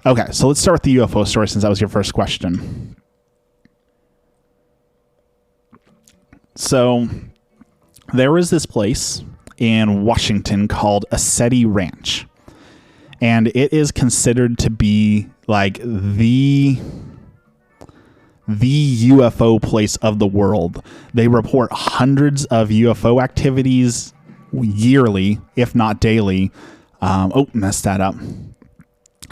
Okay, so let's start with the UFO story since that was your first question. So there was this place in Washington called Assetti Ranch. And it is considered to be like the UFO place of the world. They report hundreds of UFO activities yearly, if not daily. Messed that up.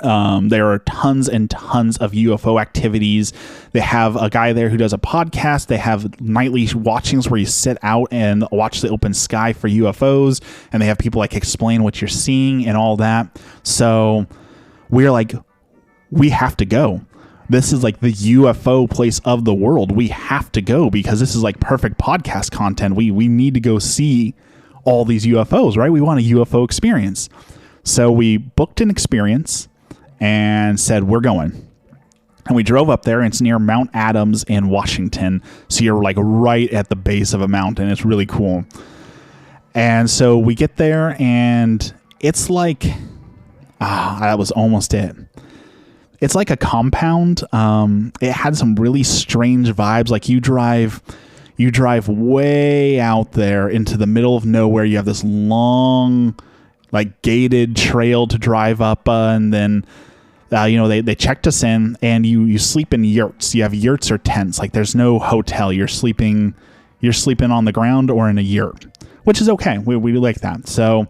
There are tons and tons of UFO activities. They have a guy there who does a podcast. They have nightly watchings where you sit out and watch the open sky for UFOs. And they have people like explain what you're seeing and all that. So we're like, we have to go. This is like the UFO place of the world. We have to go because this is like perfect podcast content. We need to go see all these UFOs, right? We want a UFO experience. So we booked an experience and said, we're going. And we drove up there, and it's near Mount Adams in Washington. So you're like right at the base of a mountain. It's really cool. And so we get there, and it's like, that was almost it. It's like a compound. It had some really strange vibes. Like you drive way out there into the middle of nowhere. You have this long, like gated trail to drive up, and then they checked us in, and you sleep in yurts. You have yurts or tents. Like there's no hotel. You're sleeping on the ground or in a yurt, which is okay. We like that. So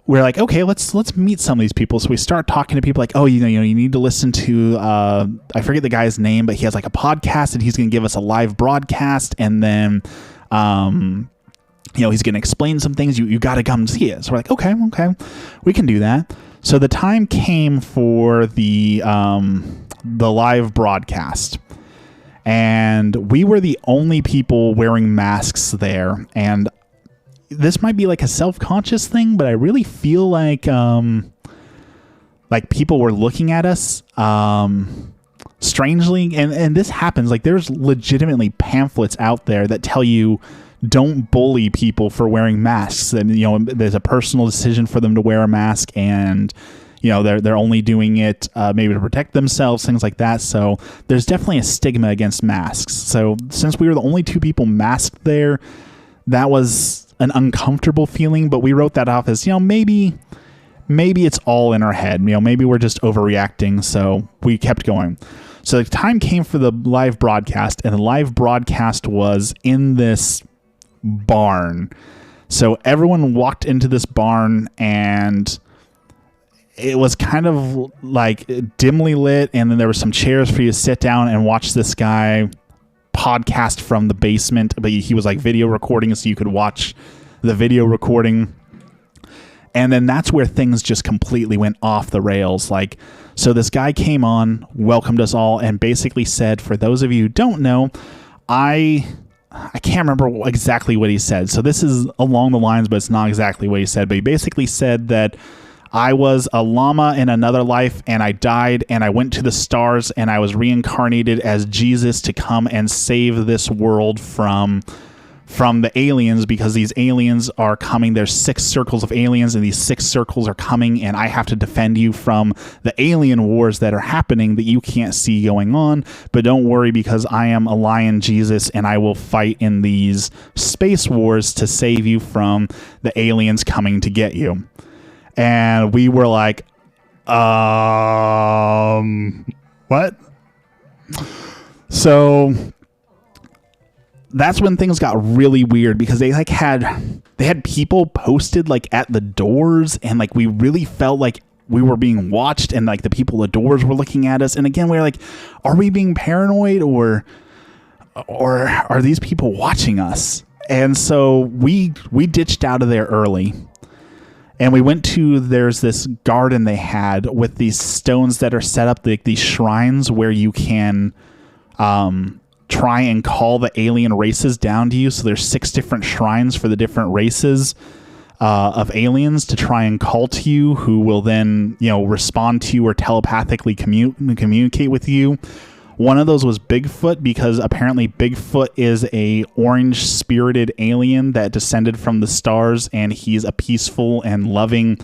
we're like, okay, let's meet some of these people. So we start talking to people like, oh, you need to listen to I forget the guy's name, but he has like a podcast, and he's going to give us a live broadcast, and then he's going to explain some things. You got to come see it. So we're like, okay, we can do that. So the time came for the live broadcast, and we were the only people wearing masks there. And this might be like a self-conscious thing, but I really feel like people were looking at us strangely. And this happens. Like there's legitimately pamphlets out there that tell you don't bully people for wearing masks, and there's a personal decision for them to wear a mask, and they're only doing it maybe to protect themselves, things like that. So there's definitely a stigma against masks. So since we were the only two people masked there, that was an uncomfortable feeling, but we wrote that off as maybe it's all in our head, maybe we're just overreacting. So we kept going. So the time came for the live broadcast, and the live broadcast was in this barn. So everyone walked into this barn, and it was kind of like dimly lit, and then there were some chairs for you to sit down and watch this guy podcast from the basement, but he was like video recording, so you could watch the video recording. And then that's where things just completely went off the rails. Like, so this guy came on, welcomed us all, and basically said, for those of you who don't know, I can't remember exactly what he said. So this is along the lines, but it's not exactly what he said. But he basically said that I was a llama in another life, and I died, and I went to the stars, and I was reincarnated as Jesus to come and save this world from the aliens, because these aliens are coming. There's 6 circles of aliens, and these 6 circles are coming, and I have to defend you from the alien wars that are happening that you can't see going on. But don't worry, because I am a lion Jesus, and I will fight in these space wars to save you from the aliens coming to get you. And we were like, what? So that's when things got really weird, because they had people posted like at the doors, and like we really felt like we were being watched, and like the people at the doors were looking at us. And again, we were like, are we being paranoid, or are these people watching us? And so we ditched out of there early. And we went to, there's this garden they had with these stones that are set up, like these shrines where you can try and call the alien races down to you. So there's 6 different shrines for the different races of aliens to try and call to you, who will then, respond to you or telepathically communicate with you. One of those was Bigfoot, because apparently Bigfoot is a orange spirited alien that descended from the stars, and he's a peaceful and loving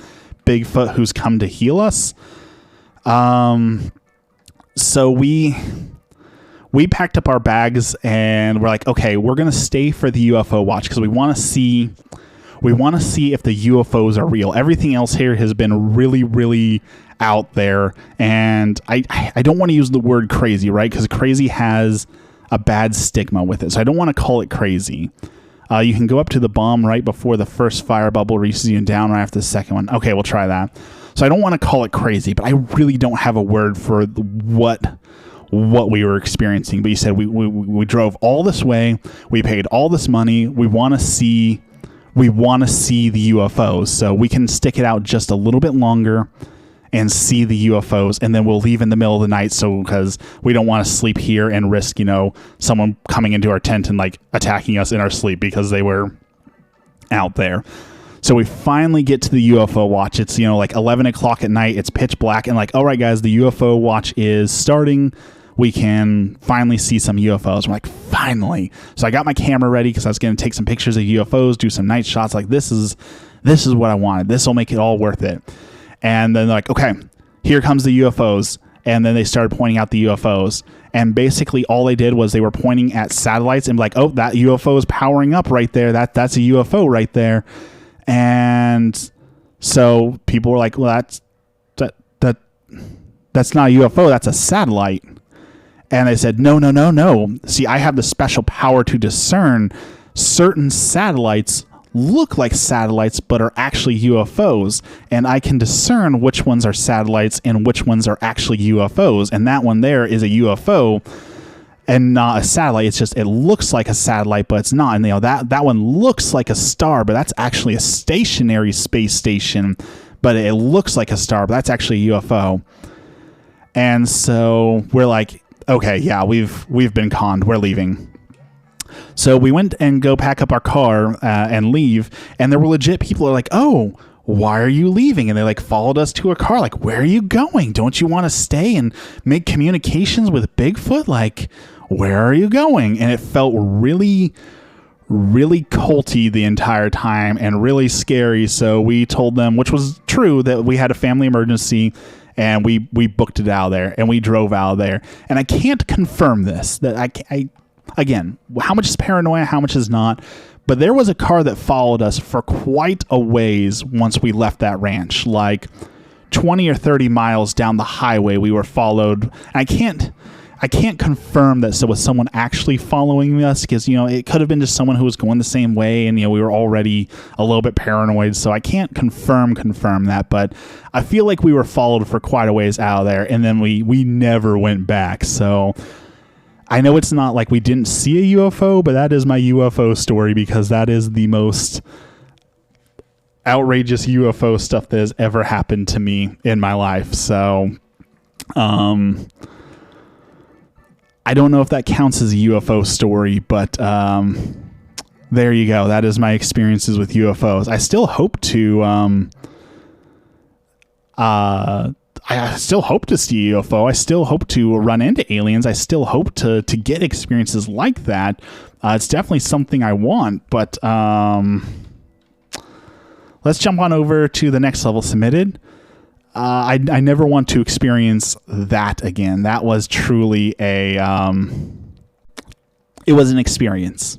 Bigfoot who's come to heal us. So we packed up our bags and we're like, okay, we're going to stay for the UFO watch because we want to see if the UFOs are real. Everything else here has been really, really out there. And I don't want to use the word crazy, right? Because crazy has a bad stigma with it. So I don't want to call it crazy. You can go up to the bomb right before the first fire bubble reaches you and down right after the second one. Okay, we'll try that. So I don't want to call it crazy, but I really don't have a word for what we were experiencing. But you said we drove all this way. We paid all this money. We want to see the UFOs. So we can stick it out just a little bit longer and see the UFOs, and then we'll leave in the middle of the night. So because we don't want to sleep here and risk, someone coming into our tent and like attacking us in our sleep because they were out there. So we finally get to the UFO watch. It's, like 11 o'clock at night. It's pitch black. And like, all right, guys, the UFO watch is starting. We can finally see some UFOs. I'm like, finally. So I got my camera ready because I was going to take some pictures of UFOs, do some night shots. Like, this is what I wanted. This will make it all worth it. And then they're like, okay, here comes the UFOs. And then they started pointing out the UFOs. And basically all they did was they were pointing at satellites and like, oh, that UFO is powering up right there. That's a UFO right there. And so people were like, well, that's not a UFO. That's a satellite. And they said, no. See, I have the special power to discern certain satellites look like satellites but are actually UFOs, and I can discern which ones are satellites and which ones are actually UFOs, and that one there is a UFO and not a satellite. It's just, it looks like a satellite but it's not. And that one looks like a star, but that's actually a stationary space station, but it looks like a star, but that's actually a UFO. And so we're like, okay, yeah, we've been conned, we're leaving. So we went and go pack up our car and leave, and there were legit people who are like, oh, why are you leaving? And they like followed us to a car, like, where are you going? Don't you want to stay and make communications with Bigfoot? Like, where are you going? And it felt really, really culty the entire time and really scary. So we told them, which was true, that we had a family emergency, and we booked it out of there and we drove out of there. And I can't confirm this, that I again, how much is paranoia, how much is not, but there was a car that followed us for quite a ways once we left that ranch, like 20 or 30 miles down the highway we were followed. I can't confirm that so was someone actually following us, because it could have been just someone who was going the same way, and we were already a little bit paranoid, so I can't confirm that, but I feel like we were followed for quite a ways out of there, and then we never went back. So I know it's not like we didn't see a UFO, but that is my UFO story, because that is the most outrageous UFO stuff that has ever happened to me in my life. So I don't know if that counts as a UFO story, but there you go. That is my experiences with UFOs. I still hope to I still hope to see a UFO. I still hope to run into aliens. I still hope to get experiences like that. It's definitely something I want, but let's jump on over to the next level submitted. I never want to experience that again. That was truly it was an experience.